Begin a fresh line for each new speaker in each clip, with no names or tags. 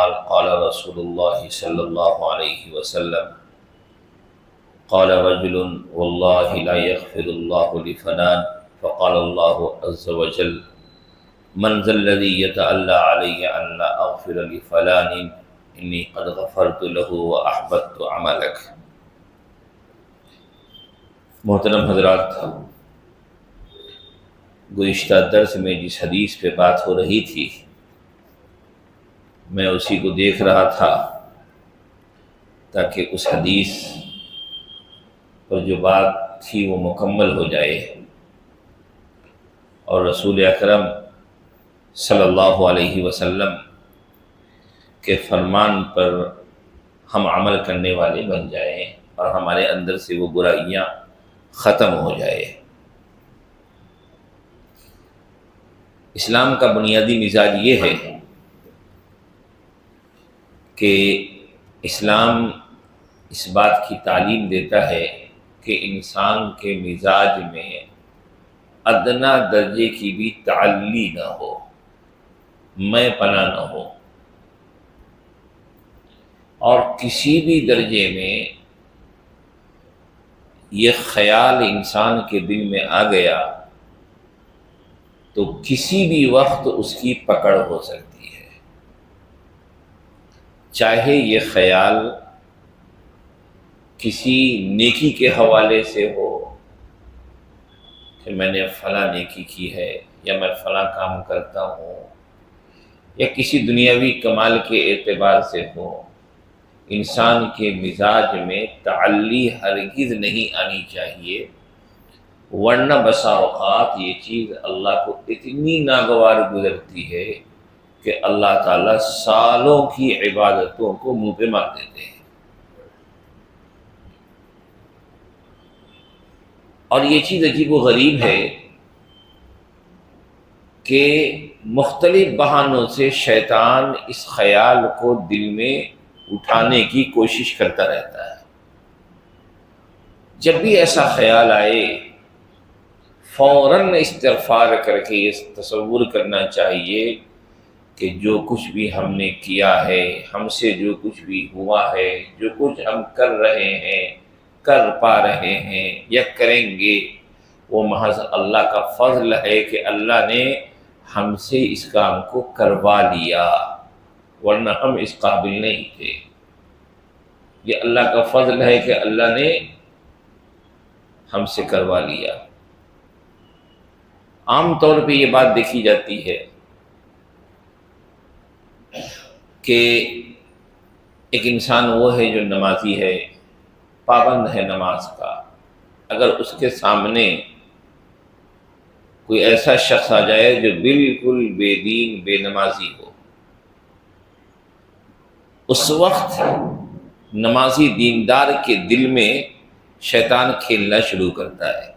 قال قال رسول الله صلى الله عليه وسلم قال رجل والله لا يغفر الله لفلان فقال الله عز وجل من ذا الذي يتألى علي أن لا أغفر لفلان إني قد غفرت له وأحبطت عملك۔ محترم حضرات، گزشتہ درس میں جس حدیث پہ بات ہو رہی تھی میں اسی کو دیکھ رہا تھا تاکہ اس حدیث پر جو بات تھی وہ مکمل ہو جائے اور رسول اکرم صلی اللہ علیہ وسلم کے فرمان پر ہم عمل کرنے والے بن جائیں اور ہمارے اندر سے وہ برائیاں ختم ہو جائے۔ اسلام کا بنیادی مزاج یہ ہے کہ اسلام اس بات کی تعلیم دیتا ہے کہ انسان کے مزاج میں ادنا درجے کی بھی تعلی نہ ہو، میں پنا نہ ہو، اور کسی بھی درجے میں یہ خیال انسان کے دل میں آ گیا تو کسی بھی وقت اس کی پکڑ ہو سکتی ہے، چاہے یہ خیال کسی نیکی کے حوالے سے ہو کہ میں نے فلاں نیکی کی ہے یا میں فلاں کام کرتا ہوں، یا کسی دنیاوی کمال کے اعتبار سے ہو۔ انسان کے مزاج میں تعلی ہرگز نہیں آنی چاہیے، ورنہ بسا اوقات یہ چیز اللہ کو اتنی ناگوار گزرتی ہے کہ اللہ تعالیٰ سالوں کی عبادتوں کو منہ پہ مار دیتے ہیں۔ اور یہ چیز عجیب و غریب ہے کہ مختلف بہانوں سے شیطان اس خیال کو دل میں اٹھانے کی کوشش کرتا رہتا ہے۔ جب بھی ایسا خیال آئے فوراً استغفار کر کے یہ تصور کرنا چاہیے کہ جو کچھ بھی ہم نے کیا ہے، ہم سے جو کچھ بھی ہوا ہے، جو کچھ ہم کر رہے ہیں، کر پا رہے ہیں یا کریں گے، وہ محض اللہ کا فضل ہے کہ اللہ نے ہم سے اس کام کو کروا لیا، ورنہ ہم اس قابل نہیں تھے۔ یہ اللہ کا فضل ہے کہ اللہ نے ہم سے کروا لیا۔ عام طور پہ یہ بات دیکھی جاتی ہے کہ ایک انسان وہ ہے جو نمازی ہے، پابند ہے نماز کا، اگر اس کے سامنے کوئی ایسا شخص آ جائے جو بالکل بے دین بے نمازی ہو، اس وقت نمازی دیندار کے دل میں شیطان کھیلنا شروع کرتا ہے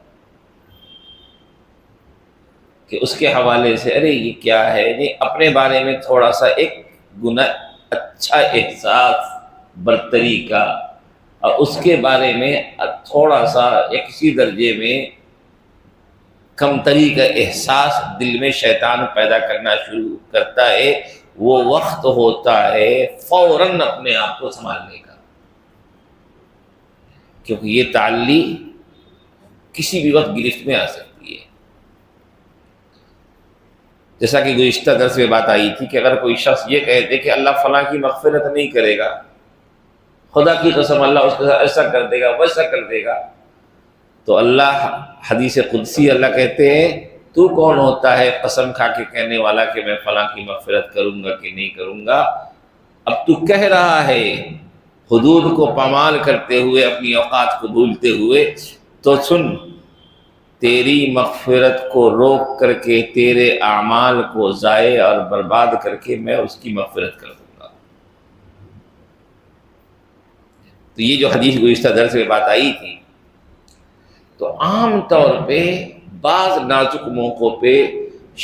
کہ اس کے حوالے سے ارے یہ کیا ہے، یہ اپنے بارے میں تھوڑا سا ایک گناہ اچھا احساس برتری کا، اور اس کے بارے میں تھوڑا سا یا کسی درجے میں کمتری کا احساس دل میں شیطان پیدا کرنا شروع کرتا ہے۔ وہ وقت ہوتا ہے فوراً اپنے آپ کو سنبھالنے کا، کیونکہ یہ تعلی کسی بھی وقت گرفت میں آ سکتی ہے۔ جیسا کہ گزشتہ درس میں بات آئی تھی کہ اگر کوئی شخص یہ کہہ دے کہ اللہ فلاں کی مغفرت نہیں کرے گا، خدا کی قسم اللہ اس کے ساتھ ایسا کر دے گا ویسا کر دے گا، تو اللہ حدیث قدسی اللہ کہتے ہیں تو کون ہوتا ہے قسم کھا کے کہنے والا کہ میں فلاں کی مغفرت کروں گا کہ نہیں کروں گا؟ اب تو کہہ رہا ہے حدود کو پامال کرتے ہوئے، اپنی اوقات کو بھولتے ہوئے، تو سن، تیری مغفرت کو روک کر کے تیرے اعمال کو ضائع اور برباد کر کے میں اس کی مغفرت کر دوں گا۔ تو یہ جو حدیث گزشتہ درس میں بات آئی تھی، تو عام طور پہ بعض نازک موقعوں پہ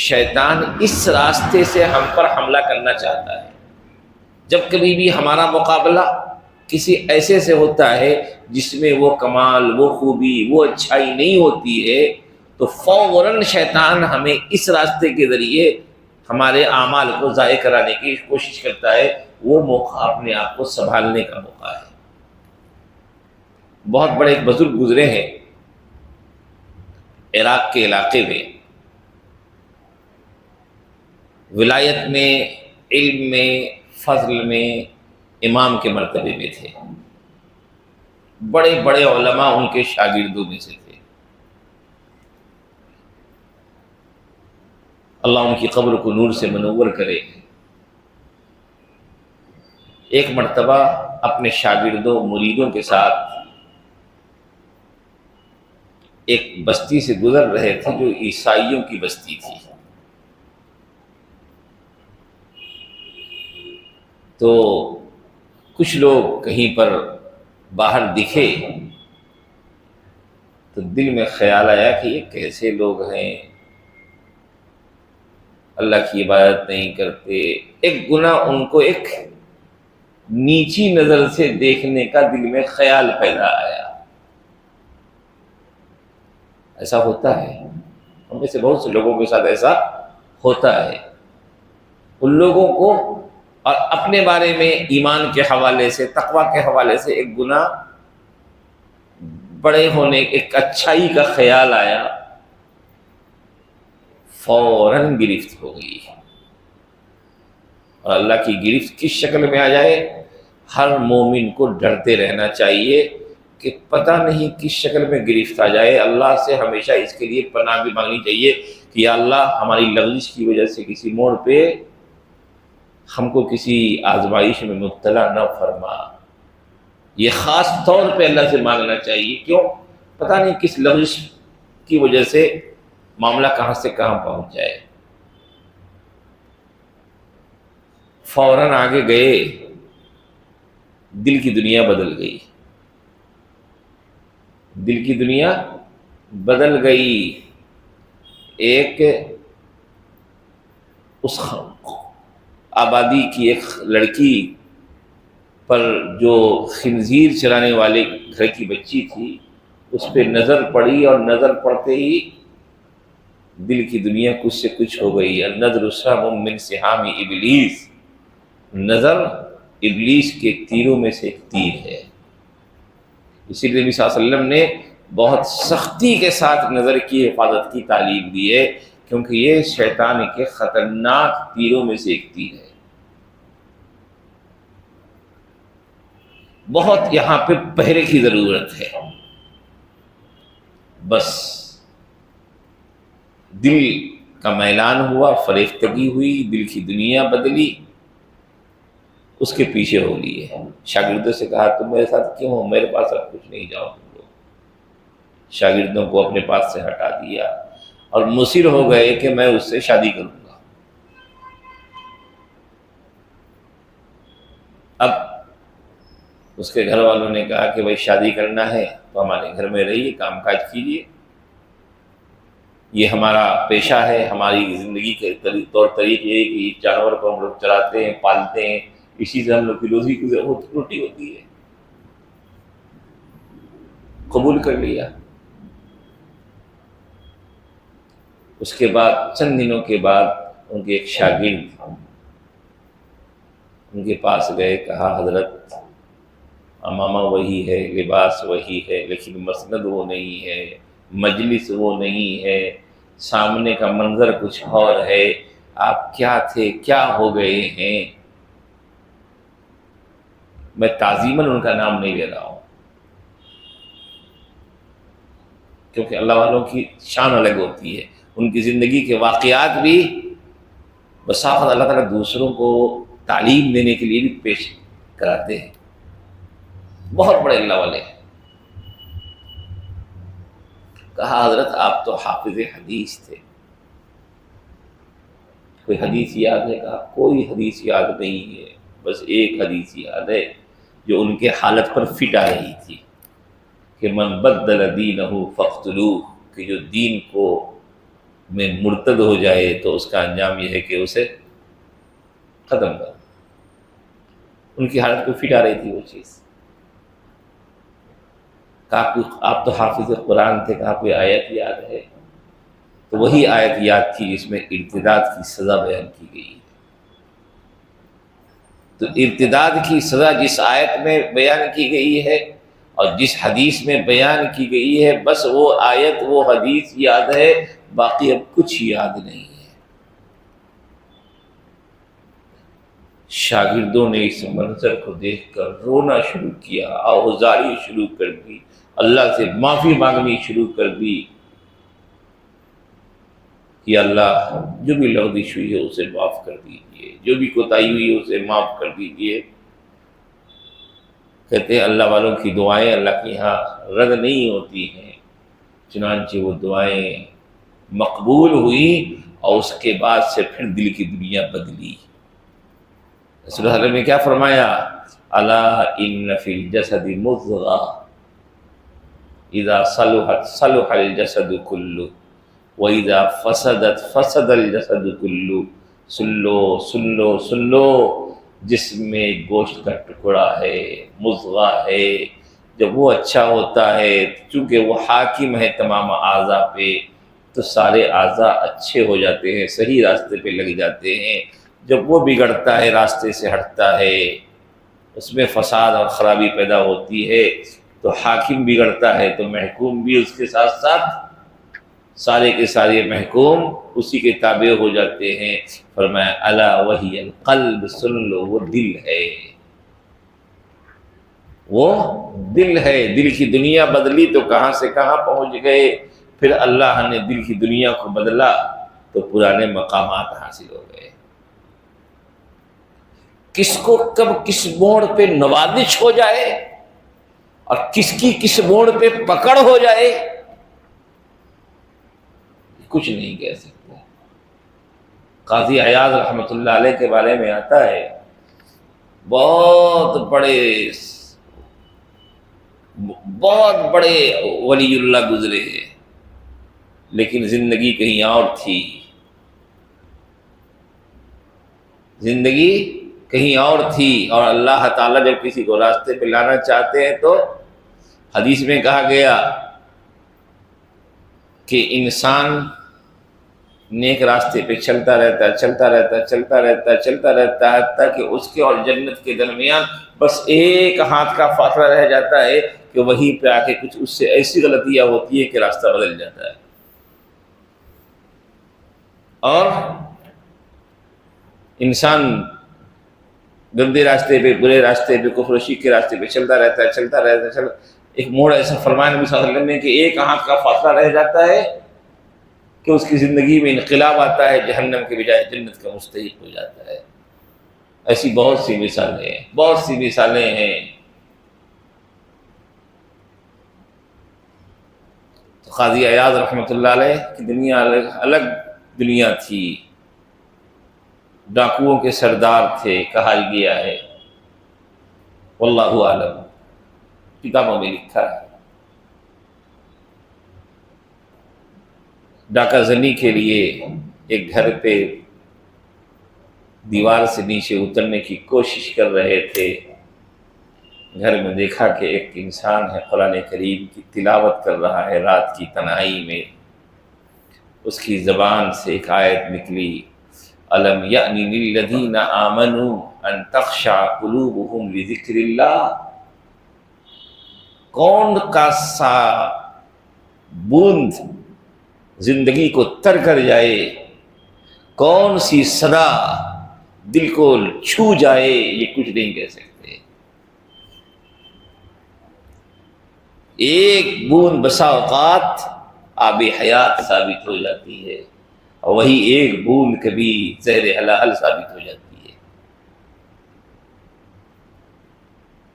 شیطان اس راستے سے ہم پر حملہ کرنا چاہتا ہے۔ جب کبھی بھی ہمارا مقابلہ کسی ایسے سے ہوتا ہے جس میں وہ کمال، وہ خوبی، وہ اچھائی نہیں ہوتی ہے، تو فوراً شیطان ہمیں اس راستے کے ذریعے ہمارے اعمال کو ضائع کرانے کی کوشش کرتا ہے، وہ موقع اپنے آپ کو سنبھالنے کا موقع ہے۔ بہت بڑے ایک بزرگ گزرے ہیں عراق کے علاقے میں، ولایت میں، علم میں، فضل میں امام کے مرتبے میں تھے، بڑے بڑے علماء ان کے شاگردوں میں سے تھے۔ اللہ ان کی قبر کو نور سے منور کرے۔ ایک مرتبہ اپنے شاگردوں مریدوں کے ساتھ ایک بستی سے گزر رہے تھے جو عیسائیوں کی بستی تھی، تو کچھ لوگ کہیں پر باہر دکھے تو دل میں خیال آیا کہ یہ کیسے لوگ ہیں، اللہ کی عبادت نہیں کرتے۔ ایک گناہ ان کو ایک نیچی نظر سے دیکھنے کا دل میں خیال پیدا آیا۔ ایسا ہوتا ہے، ہم میں سے بہت سے لوگوں کے ساتھ ایسا ہوتا ہے۔ ان لوگوں کو اور اپنے بارے میں ایمان کے حوالے سے، تقوی کے حوالے سے ایک گناہ بڑے ہونے، ایک اچھائی کا خیال آیا، فوراً گرفت ہو گئی۔ اور اللہ کی گرفت کس شکل میں آ جائے، ہر مومن کو ڈرتے رہنا چاہیے کہ پتہ نہیں کس شکل میں گرفت آ جائے۔ اللہ سے ہمیشہ اس کے لیے پناہ بھی مانگنی چاہیے کہ یا اللہ ہماری لغزش کی وجہ سے کسی موڑ پہ ہم کو کسی آزمائش میں مبتلا نہ فرما۔ یہ خاص طور پہ اللہ سے مانگنا چاہیے، کیوں؟ پتہ نہیں کس لغزش کی وجہ سے معاملہ کہاں سے کہاں پہنچ جائے۔ فوراً آگے گئے، دل کی دنیا بدل گئی، دل کی دنیا بدل گئی۔ ایک اس آبادی کی ایک لڑکی پر جو خنزیر چلانے والے گھر کی بچی تھی، اس پہ نظر پڑی، اور نظر پڑتے ہی دل کی دنیا کچھ سے کچھ ہو گئی۔ النظر سهم من سہام ابلیس، نظر ابلیس کے تیروں میں سے ایک تیر ہے۔ اسی لیے نبی صلی اللہ علیہ وسلم نے بہت سختی کے ساتھ نظر کی حفاظت کی تعلیم دی ہے، کیونکہ یہ شیطان کے خطرناک تیروں میں سے ایک تیر ہے۔ بہت یہاں پہ پہرے کی ضرورت ہے۔ بس دل کا میلان ہوا، فریفتگی ہوئی، دل کی دنیا بدلی، اس کے پیچھے ہو لیے۔ شاگردوں سے کہا تم میرے ساتھ کیوں ہو، میرے پاس اب کچھ نہیں، جاؤ تم لوگ۔ شاگردوں کو اپنے پاس سے ہٹا دیا اور مصر ہو گئے کہ میں اس سے شادی کروں گا۔ اب اس کے گھر والوں نے کہا کہ بھائی شادی کرنا ہے تو ہمارے گھر میں رہیے، کام کاج کیجیے، یہ ہمارا پیشہ ہے، ہماری زندگی کے طور طریق یہ ہے کہ یہ جانور کو ہم لوگ چراتے ہیں، پالتے ہیں، اسی سے ہم لوگ کی روزی روٹی ہوتی ہے۔ قبول کر لیا۔ اس کے بعد چند دنوں کے بعد ان کے ایک شاگرد ان کے پاس گئے، کہا حضرت امامہ وہی ہے، لباس وہی ہے، لیکن مسند وہ نہیں ہے، مجلس وہ نہیں ہے، سامنے کا منظر کچھ اور ہے، آپ کیا تھے، کیا ہو گئے ہیں؟ میں تعظیماً ان کا نام نہیں لے رہا ہوں، کیونکہ اللہ والوں کی شان الگ ہوتی ہے، ان کی زندگی کے واقعات بھی بس اللہ تعالیٰ دوسروں کو تعلیم دینے کے لیے بھی پیش کراتے ہیں، بہت بڑے اللہ والے ہیں۔ کہا حضرت آپ تو حافظ حدیث تھے، کوئی حدیث یاد ہے؟ کہا کوئی حدیث یاد نہیں ہے، بس ایک حدیث یاد ہے جو ان کے حالت پر فٹ آ رہی تھی کہ من بدل دینہ فاقتلوہ، کہ جو دین کو میں مرتد ہو جائے تو اس کا انجام یہ ہے کہ اسے ختم کر۔ ان کی حالت کو فٹ آ رہی تھی وہ چیز۔ کہا آپ تو حافظ قرآن تھے، کہا کوئی آیت یاد ہے؟ تو وہی آیت یاد تھی جس میں ارتداد کی سزا بیان کی گئی ہے۔ تو ارتداد کی سزا جس آیت میں بیان کی گئی ہے اور جس حدیث میں بیان کی گئی ہے، بس وہ آیت وہ حدیث یاد ہے، باقی اب کچھ یاد نہیں ہے۔ شاگردوں نے اس منظر کو دیکھ کر رونا شروع کیا، آہوزاری شروع کر دی، اللہ سے معافی مانگنی شروع کر دی کہ اللہ جو بھی لغزش ہوئی ہے اسے معاف کر دیجیے، جو بھی کوتاہی ہوئی ہے اسے معاف کر دیجیے۔ کہتے ہیں اللہ والوں کی دعائیں اللہ کے یہاں رد نہیں ہوتی ہیں، چنانچہ وہ دعائیں مقبول ہوئی اور اس کے بعد سے پھر دل کی دنیا بدلی۔ رسول اللہ نے کیا فرمایا؟ الا ان فی الجسد مضغہ اذا صلحت صلح الجسد کلہ وَإِذَا فَسَدَتْ فَسَدَ الْجَسَدُ كُلُّهُ۔ سن لو جسم میں گوشت کا ٹکڑا ہے، مضغہ ہے، جب وہ اچھا ہوتا ہے چونکہ وہ حاکم ہے تمام اعضاء پہ، تو سارے اعضاء اچھے ہو جاتے ہیں، صحیح راستے پہ لگ جاتے ہیں۔ جب وہ بگڑتا ہے، راستے سے ہٹتا ہے، اس میں فساد اور خرابی پیدا ہوتی ہے، تو حاکم بگڑتا ہے تو محکوم بھی اس کے ساتھ ساتھ سارے کے سارے محکوم اسی کے تابع ہو جاتے ہیں۔ فرمایا الا وہی القلب، سن لو وہ دل ہے، وہ دل ہے۔ دل کی دنیا بدلی تو کہاں سے کہاں پہنچ گئے، پھر اللہ نے دل کی دنیا کو بدلا تو پرانے مقامات حاصل ہو گئے۔ کس کو کب کس موڑ پہ نوازش ہو جائے اور کس کی کس موڑ پہ پکڑ ہو جائے کچھ نہیں کہہ سکتے۔ قاضی عیاض رحمۃ اللہ علیہ کے بارے میں آتا ہے، بہت بڑے ولی اللہ گزرے ہیں، لیکن زندگی کہیں اور تھی، زندگی کہیں اور تھی۔ اور اللہ تعالیٰ جب کسی کو راستے پہ لانا چاہتے ہیں تو حدیث میں کہا گیا کہ انسان نیک راستے پہ چلتا رہتا ہے حتیٰ کہ اس کے اور جنت کے درمیان بس ایک ہاتھ کا فاصلہ رہ جاتا ہے کہ وہیں پہ آ کے کچھ اس سے ایسی غلطیاں ہوتی ہے کہ راستہ بدل جاتا ہے۔ اور انسان گندے راستے پہ، برے راستے پہ، کفر و شرک کے راستے پہ چلتا رہتا ہے۔ ایک موڑ ایسا فرمایا نبی صلی اللہ علیہ وسلم نے کہ ایک ہاتھ کا فاصلہ رہ جاتا ہے کہ اس کی زندگی میں انقلاب آتا ہے، جہنم کے بجائے جنت کا مستحق ہو جاتا ہے۔ ایسی بہت سی مثالیں ہیں۔ تو قاضی عیاض رحمۃ اللہ علیہ کی دنیا الگ دنیا تھی، ڈاکوؤں کے سردار تھے کہا گیا ہے، واللہ اعلم، کتابوں میں لکھا ہے۔ ڈاکہ زنی کے لیے ایک گھر پہ دیوار سے نیچے اترنے کی کوشش کر رہے تھے، گھر میں دیکھا کہ ایک انسان ہے قرآن کریم کی تلاوت کر رہا ہے رات کی تنہائی میں، اس کی زبان سے ایک آیت نکلی، الم یأن للذین آمنوا ان تخشع قلوبهم لذکر اللہ۔ کون کا سا بوند زندگی کو تر کر جائے، کون سی صدا دل کو چھو جائے، یہ کچھ نہیں کہہ سکتے۔ ایک بوند بسا اوقات آب حیات ثابت ہو جاتی ہے، اور وہی ایک بوند کبھی زہر حلال ثابت ہو جاتی ہے۔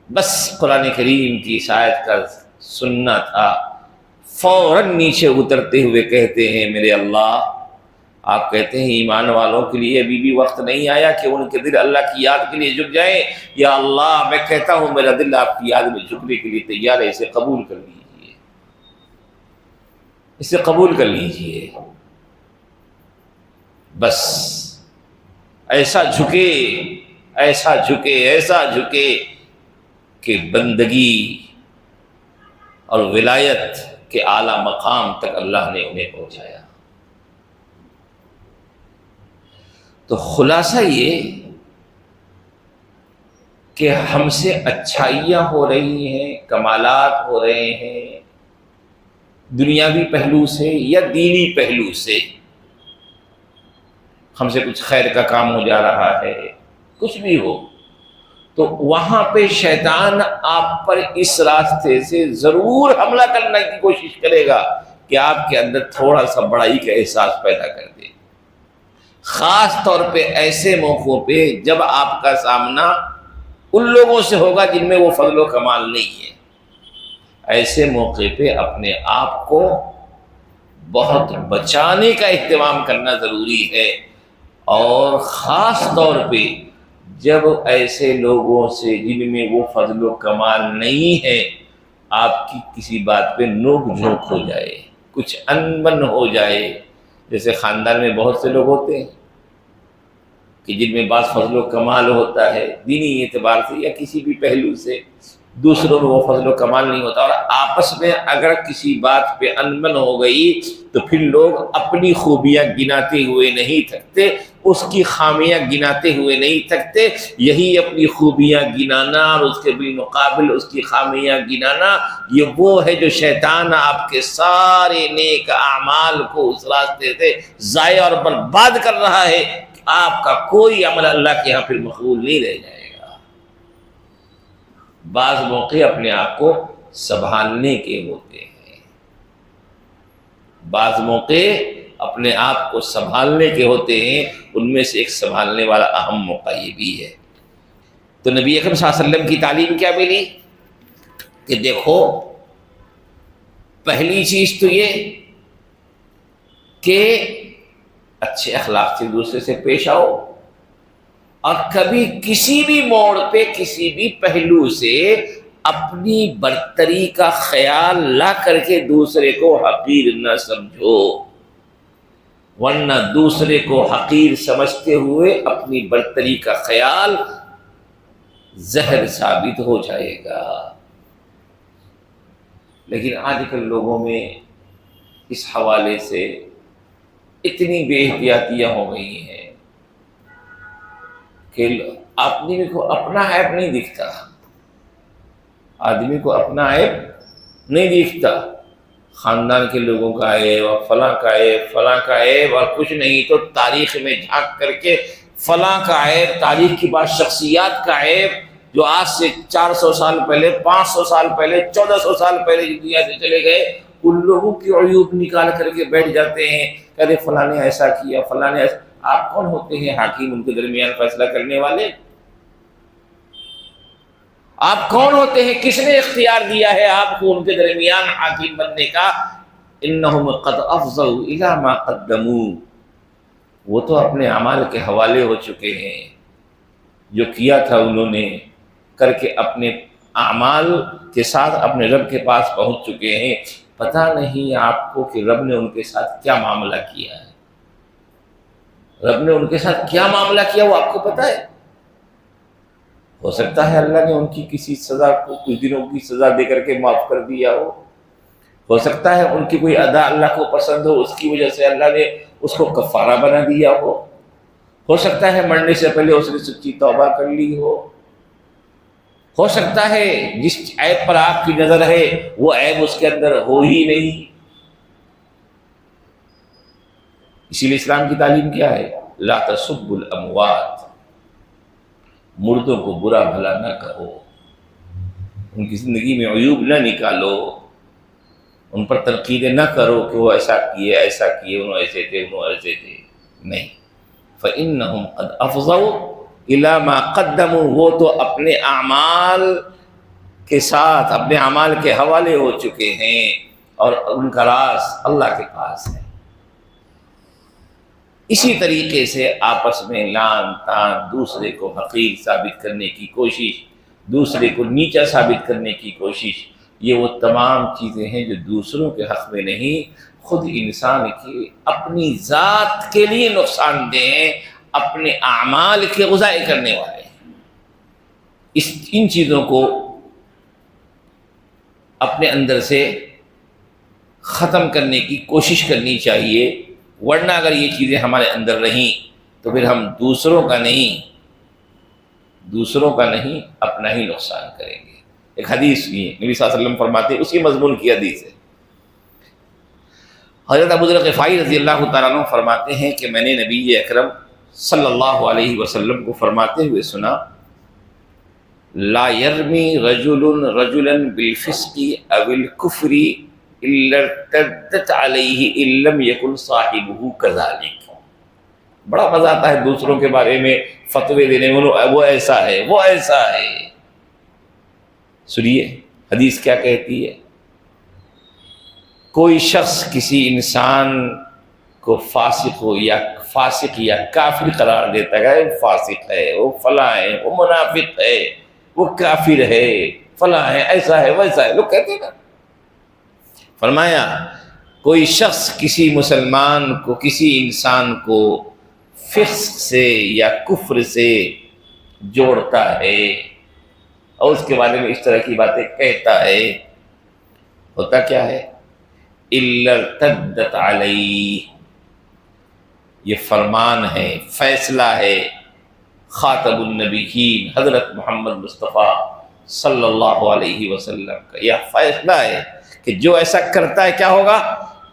بس قرآن کریم کی اس آیت کا سننا تھا، فوراً نیچے اترتے ہوئے کہتے ہیں میرے اللہ، آپ کہتے ہیں ایمان والوں کے لیے ابھی بھی وقت نہیں آیا کہ ان کے دل اللہ کی یاد کے لیے جھک جائیں؟ یا اللہ میں کہتا ہوں میرا دل آپ کی یاد میں جھکنے کے لیے تیار ہے، اسے قبول کر لیجیے، اسے قبول کر لیجیے۔ بس ایسا جھکے ایسا جھکے ایسا جھکے کہ بندگی اور ولایت کے اعلیٰ مقام تک اللہ نے انہیں پہنچایا۔ تو خلاصہ یہ کہ ہم سے اچھائیاں ہو رہی ہیں، کمالات ہو رہے ہیں، دنیاوی پہلو سے یا دینی پہلو سے ہم سے کچھ خیر کا کام ہو جا رہا ہے، کچھ بھی ہو، تو وہاں پہ شیطان آپ پر اس راستے سے ضرور حملہ کرنے کی کوشش کرے گا کہ آپ کے اندر تھوڑا سا بڑائی کا احساس پیدا کر دے، خاص طور پہ ایسے موقعوں پہ جب آپ کا سامنا ان لوگوں سے ہوگا جن میں وہ فضل و کمال نہیں ہے۔ ایسے موقع پہ اپنے آپ کو بہت بچانے کا اہتمام کرنا ضروری ہے، اور خاص طور پہ جب ایسے لوگوں سے جن میں وہ فضل و کمال نہیں ہے آپ کی کسی بات پہ نوک جھونک ہو جائے، کچھ انبن ہو جائے، جیسے خاندان میں بہت سے لوگ ہوتے ہیں کہ جن میں بعض فضل و کمال ہوتا ہے دینی اعتبار سے یا کسی بھی پہلو سے، دوسروں میں وہ فضل و کمال نہیں ہوتا، اور آپس میں اگر کسی بات پہ انبن ہو گئی تو پھر لوگ اپنی خوبیاں گناتے ہوئے نہیں تھکتے، اس کی خامیاں گناتے ہوئے نہیں تھکتے۔ یہی اپنی خوبیاں گنانا اور اس کے بالمقابل اس کی خامیاں گنانا، یہ وہ ہے جو شیطان آپ کے سارے نیک اعمال کو اس راستے سے ضائع اور برباد کر رہا ہے، آپ کا کوئی عمل اللہ کے ہاں پھر مقبول نہیں رہ جائے گا۔ بعض موقع اپنے آپ کو سنبھالنے کے ہوتے ہیں، بعض موقع اپنے آپ کو سنبھالنے کے ہوتے ہیں، ان میں سے ایک سنبھالنے والا اہم موقع یہ بھی ہے۔ تو نبی اکرم صلی اللہ علیہ وسلم کی تعلیم کیا ملی کہ دیکھو، پہلی چیز تو یہ کہ اچھے اخلاق سے دوسرے سے پیش آؤ، اور کبھی کسی بھی موڑ پہ کسی بھی پہلو سے اپنی برتری کا خیال لا کر کے دوسرے کو حقیر نہ سمجھو، ورنہ دوسرے کو حقیر سمجھتے ہوئے اپنی برتری کا خیال زہر ثابت ہو جائے گا۔ لیکن آج کل لوگوں میں اس حوالے سے اتنی بے احتیاطیاں ہو گئی ہیں کہ آدمی کو اپنا عیب نہیں دکھتا، آدمی کو اپنا عیب نہیں دکھتا، خاندان کے لوگوں کا عیب اور فلاں کا عیب، فلاں کا عیب، اور کچھ نہیں تو تاریخ میں جھانک کر کے فلاں کا عیب، تاریخ کی بعض شخصیات کا عیب جو آج سے 400 سال پہلے، 500 سال پہلے، 1400 سال پہلے دنیا سے چلے گئے، ان لوگوں کی عیوب نکال کر کے بیٹھ جاتے ہیں، کہتے فلاں نے ایسا کیا، فلاں نے ایسا۔ آپ کون ہوتے ہیں حاکم ان کے درمیان فیصلہ کرنے والے؟ آپ کون ہوتے ہیں؟ کس نے اختیار دیا ہے آپ کو ان کے درمیان حاکم بننے کا؟ انہم قد افضوا الی ما قدموا، وہ تو اپنے اعمال کے حوالے ہو چکے ہیں، جو کیا تھا انہوں نے کر کے اپنے اعمال کے ساتھ اپنے رب کے پاس پہنچ چکے ہیں۔ پتہ نہیں آپ کو کہ رب نے ان کے ساتھ کیا معاملہ کیا ہے، رب نے ان کے ساتھ کیا معاملہ کیا وہ آپ کو پتہ ہے؟ ہو سکتا ہے اللہ نے ان کی کسی سزا کو کچھ دنوں کی سزا دے کر کے معاف کر دیا ہو سکتا ہے ان کی کوئی ادا اللہ کو پسند ہو، اس کی وجہ سے اللہ نے اس کو کفارہ بنا دیا ہو سکتا ہے مرنے سے پہلے اس نے سچی توبہ کر لی ہو سکتا ہے جس عیب پر آپ کی نظر ہے وہ عیب اس کے اندر ہو ہی نہیں۔ اسی لیے اسلام کی تعلیم کیا ہے؟ لا تسبوا الاموات، مردوں کو برا بھلا نہ کہو، ان کی زندگی میں عیوب نہ نکالو، ان پر تنقیدیں نہ کرو کہ وہ ایسا کیے انہوں ایسے تھے نہیں۔ فإنہم قد افضوا الی ما قدموا، وہ تو اپنے اعمال کے ساتھ اپنے اعمال کے حوالے ہو چکے ہیں، اور ان کا راز اللہ کے پاس ہے۔ اسی طریقے سے آپس میں لان تان، دوسرے کو حقیر ثابت کرنے کی کوشش، دوسرے کو نیچا ثابت کرنے کی کوشش، یہ وہ تمام چیزیں ہیں جو دوسروں کے حق میں نہیں، خود انسان کی اپنی ذات کے لیے نقصان دہ ہیں، اپنے اعمال کے غضائع کرنے والے ہیں۔ ان چیزوں کو اپنے اندر سے ختم کرنے کی کوشش کرنی چاہیے، ورنہ اگر یہ چیزیں ہمارے اندر رہیں تو پھر ہم دوسروں کا نہیں اپنا ہی نقصان کریں گے۔ ایک حدیث کی نبی صلی اللہ علیہ وسلم فرماتے ہیں، اسی مضمون کی حدیث ہے، حضرت ابو ذر غفاری رضی اللہ تعالیٰ عنہ فرماتے ہیں کہ میں نے نبی اکرم صلی اللہ علیہ وسلم کو فرماتے ہوئے سنا، لا يرمی رجل رجلا بالفسق او الكفر الا ارتدت علیہ ان لم یکن صاحبہ کذلک۔ بڑا مزہ آتا ہے دوسروں کے بارے میں فتوے دینے میں، وہ ایسا ہے، وہ ایسا ہے۔ سنیے حدیث کیا کہتی ہے، کوئی شخص کسی انسان کو فاسق یا کافر قرار دیتا ہے، وہ فاسق ہے، وہ فلاں ہے، وہ منافق ہے، وہ کافر ہے، فلاں ہے، ایسا ہے، ویسا ہے، لوگ کہتے ہیں نا۔ فرمایا کوئی شخص کسی مسلمان کو، کسی انسان کو فسق سے یا کفر سے جوڑتا ہے اور اس کے بارے میں اس طرح کی باتیں کہتا ہے، ہوتا کیا ہے، الا ارتدت علیہ، یہ فرمان ہے، فیصلہ ہے خاتم النبیین حضرت محمد مصطفیٰ صلی اللہ علیہ وسلم کا، یہ فیصلہ ہے کہ جو ایسا کرتا ہے کیا ہوگا،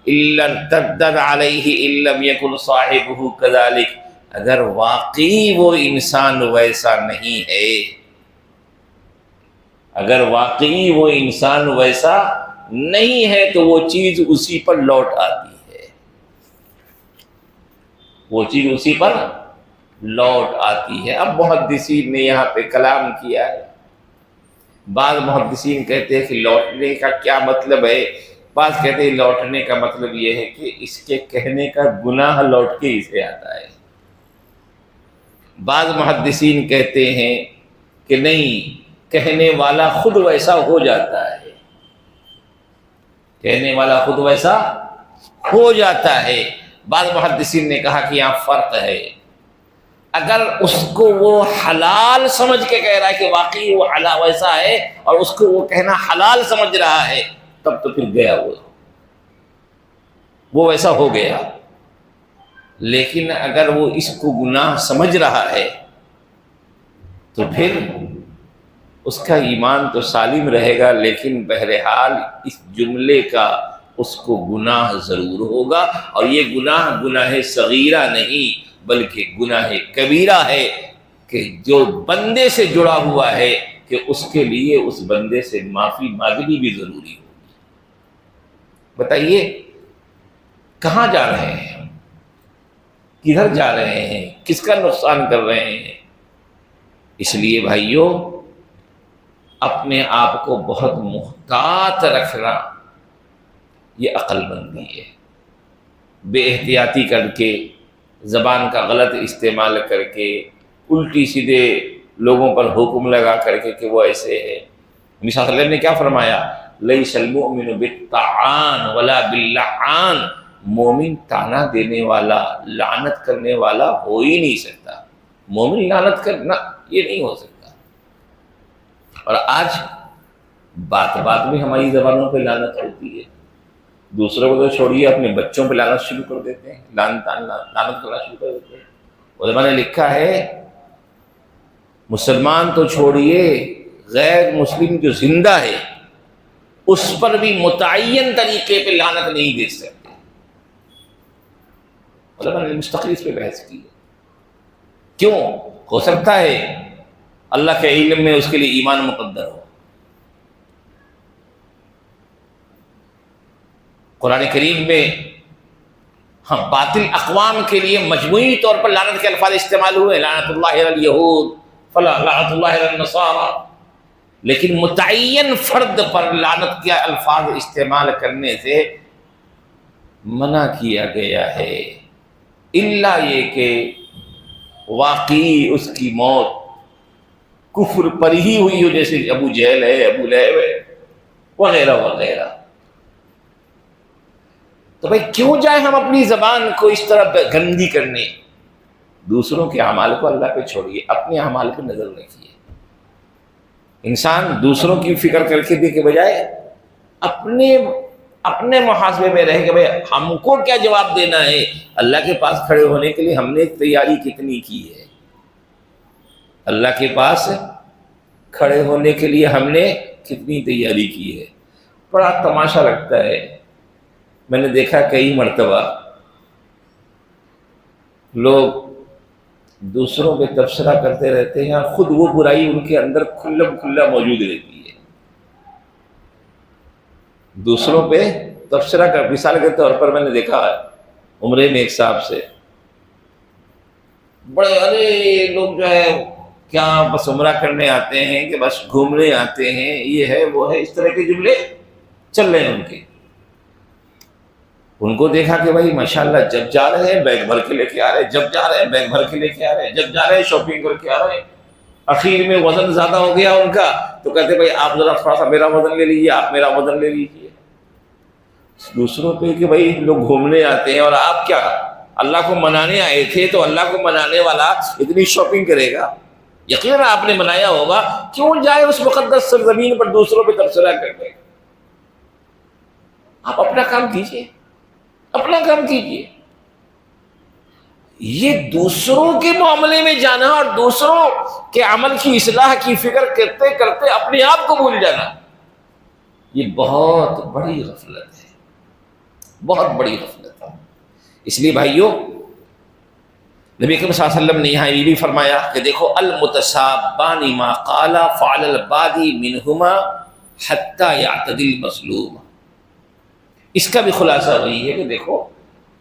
الا ارتدت علیہ ان لم یکن صاحبہ کذلک، اگر واقعی وہ انسان ویسا نہیں ہے، اگر واقعی وہ انسان ویسا نہیں ہے تو وہ چیز اسی پر لوٹ آتی ہے، وہ چیز اسی پر لوٹ آتی ہے۔ اب محدثین نے یہاں پہ کلام کیا ہے، بعض محدثین کہتے ہیں کہ لوٹنے کا کیا مطلب ہے، بعض کہتے ہیں لوٹنے کا مطلب یہ ہے کہ اس کے کہنے کا گناہ لوٹ کے اسے آتا ہے، بعض محدثین کہتے ہیں کہ نہیں، کہنے والا خود ویسا ہو جاتا ہے، کہنے والا خود ویسا ہو جاتا ہے۔ بعض محدثین نے کہا کہ یہاں فرق ہے، اگر اس کو وہ حلال سمجھ کے کہہ رہا ہے کہ واقعی وہ حلال ویسا ہے اور اس کو وہ کہنا حلال سمجھ رہا ہے، تب تو پھر گیا وہ ویسا ہو گیا، لیکن اگر وہ اس کو گناہ سمجھ رہا ہے تو پھر اس کا ایمان تو سالم رہے گا، لیکن بہرحال اس جملے کا اس کو گناہ ضرور ہوگا، اور یہ گناہ صغیرہ نہیں بلکہ گناہ کبیرہ ہے کہ جو بندے سے جڑا ہوا ہے کہ اس کے لیے اس بندے سے معافی مانگنی بھی ضروری ہوگی۔ بتائیے کہاں جا رہے ہیں ہم، کدھر جا رہے ہیں، کس کا نقصان کر رہے ہیں؟ اس لیے بھائیوں اپنے آپ کو بہت محتاط رکھنا یہ عقل مندی ہے۔ بے احتیاطی کر کے، زبان کا غلط استعمال کر کے، الٹی سیدھے لوگوں پر حکم لگا کر کے کہ وہ ایسے ہے۔ نبی صلی اللہ علیہ وسلم نے کیا فرمایا، لیس المؤمن بالطعان ولا باللعان، مومن تانا دینے والا، لعنت کرنے والا ہو ہی نہیں سکتا، مومن لعنت کرنا یہ نہیں ہو سکتا۔ اور آج بات بات میں ہماری زبانوں پہ لعنت ہوتی ہے، دوسروں کو تو چھوڑیے، اپنے بچوں پہ لعنت شروع کر دیتے ہیں، لعنت کرنا شروع کر دیتے ہیں۔ علماء نے لکھا ہے مسلمان تو چھوڑیے، غیر مسلم جو زندہ ہے اس پر بھی متعین طریقے پہ لعنت نہیں دے سکتے۔ علماء نے مستقل اس پہ بحث کی ہے، کیوں؟ ہو سکتا ہے اللہ کے علم میں اس کے لیے ایمان مقدر ہو۔ قرآن کریم میں ہم باطل اقوام کے لیے مجموعی طور پر لعنت کے الفاظ استعمال ہوئے، لعنت اللہ علی الیہود، فلا لعنت اللہ علی النصارى، لیکن متعین فرد پر لعنت کے الفاظ استعمال کرنے سے منع کیا گیا ہے، الا یہ کہ واقعی اس کی موت کفر پر ہی ہوئی ہو، جیسے ابو جہل ہے، ابو لہب ہے، وغیرہ وغیرہ۔ تو بھائی کیوں جائیں ہم اپنی زبان کو اس طرح گندی کرنے؟ دوسروں کے اعمال کو اللہ پہ چھوڑیے، اپنے اعمال پہ نظر رکھیے۔ انسان دوسروں کی فکر کر کے دے کے بجائے اپنے اپنے محاسبے میں رہے کہ بھائی ہم کو کیا جواب دینا ہے، اللہ کے پاس کھڑے ہونے کے لیے ہم نے تیاری کتنی کی ہے، اللہ کے پاس کھڑے ہونے کے لیے ہم نے کتنی تیاری کی ہے۔ بڑا تماشا لگتا ہے، میں نے دیکھا کئی مرتبہ لوگ دوسروں پہ تبصرہ کرتے رہتے ہیں، خود وہ برائی ان کے اندر کھلم کھلا موجود رہتی ہے۔ دوسروں پہ تبصرہ کا مثال کے طور پر میں نے دیکھا عمرے میں ایک صاحب سے، بڑے ارے لوگ جو ہے کیا بس عمرہ کرنے آتے ہیں کہ بس گھومنے آتے ہیں، یہ ہے وہ ہے، اس طرح کے جملے چل رہے ہیں ان کے۔ ان کو دیکھا کہ بھائی ماشاءاللہ جب جا رہے ہیں بیگ بھر کے لے کے آ رہے ہیں، جب جا رہے ہیں بیگ بھر کے لے کے آ رہے ہیں، جب جا رہے ہیں شاپنگ کر کے آ رہے ہیں، اخیر میں وزن زیادہ ہو گیا ان کا تو کہتے بھائی آپ ذرا تھوڑا سا میرا وزن لے لیجیے، آپ میرا وزن لے لیجیے۔ دوسروں پہ کہ بھائی لوگ گھومنے آتے ہیں اور آپ کیا اللہ کو منانے آئے تھے، تو اللہ کو منانے والا اتنی شاپنگ کرے گا؟ یقیناً آپ نے منایا ہوگا، کیوں جائے اس مقدس سرزمین پر دوسروں پہ تبصرہ کرنے؟ آپ اپنا کام کیجیے، اپنا کام کیجیے۔ یہ دوسروں کے معاملے میں جانا اور دوسروں کے عمل کی اصلاح کی فکر کرتے کرتے اپنے آپ کو بھول جانا، یہ بہت بڑی غفلت ہے، بہت بڑی غفلت ہے۔ اس لیے بھائیو، نبی کریم صلی اللہ علیہ وسلم نے یہاں یہ بھی فرمایا کہ دیکھو المتصابان ما قال فعل البادی منہما حتی یعتدی المظلوم۔ اس کا بھی خلاصہ وہی ہے کہ دیکھو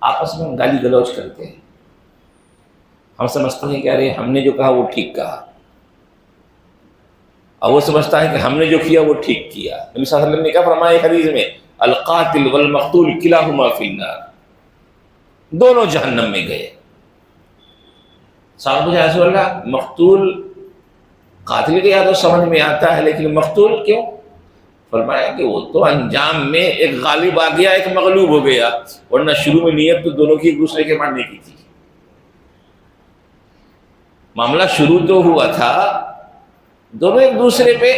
آپس میں ہم گالی گلوچ کرتے ہیں، ہم سمجھتے ہیں کہ ارے ہم نے جو کہا وہ ٹھیک کہا، اور وہ سمجھتا ہے کہ ہم نے جو کیا وہ ٹھیک کیا۔ نبی صلی اللہ علیہ وسلم نے کیا فرمایا ایک حدیث میں، القاتل والمقتول کلاہما فی النار، دونوں جہنم میں گئے۔ صاحب یا رسول اللہ مقتول قاتل کے یا تو سمجھ میں آتا ہے لیکن مقتول کیوں؟ فرمایا کہ وہ تو انجام میں ایک غالب آ گیا ایک مغلوب ہو گیا، ورنہ شروع میں نیت تو دونوں کی ایک دوسرے کے مارنے کی تھی۔ معاملہ شروع تو ہوا تھا دونوں ایک دوسرے پہ،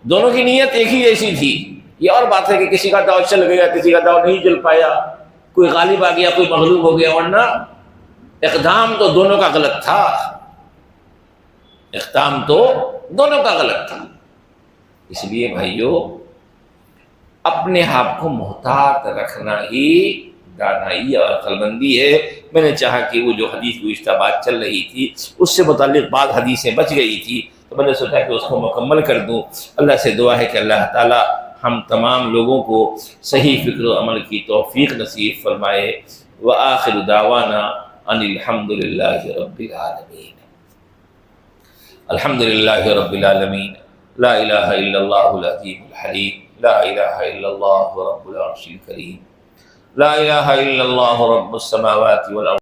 دونوں کی نیت ایک ہی جیسی تھی۔ یہ اور بات ہے کہ کسی کا داؤ چل گیا، کسی کا داؤ نہیں چل پایا، کوئی غالب آ گیا کوئی مغلوب ہو گیا، ورنہ اقدام تو دونوں کا غلط تھا، اقدام تو دونوں کا غلط تھا۔ اس لیے بھائیو اپنے آپ کو محتاط رکھنا ہی دانائی اور عقل مندی ہے۔ میں نے چاہا کہ وہ جو حدیث گزشتہ بات چل رہی تھی اس سے متعلق بعض حدیثیں بچ گئی تھی تو میں نے سوچا کہ اس کو مکمل کر دوں۔ اللہ سے دعا ہے کہ اللہ تعالی ہم تمام لوگوں کو صحیح فکر و عمل کی توفیق نصیب فرمائے۔ وآخر دعوانا ان الحمد للہ رب العالمین۔ الحمد للہ رب العالمین، لا الہ الا اللہ العظیم الحلیم، لا الہ الا اللہ رب العرش الکریم، لا الہ الا اللہ رب السماوات والارض۔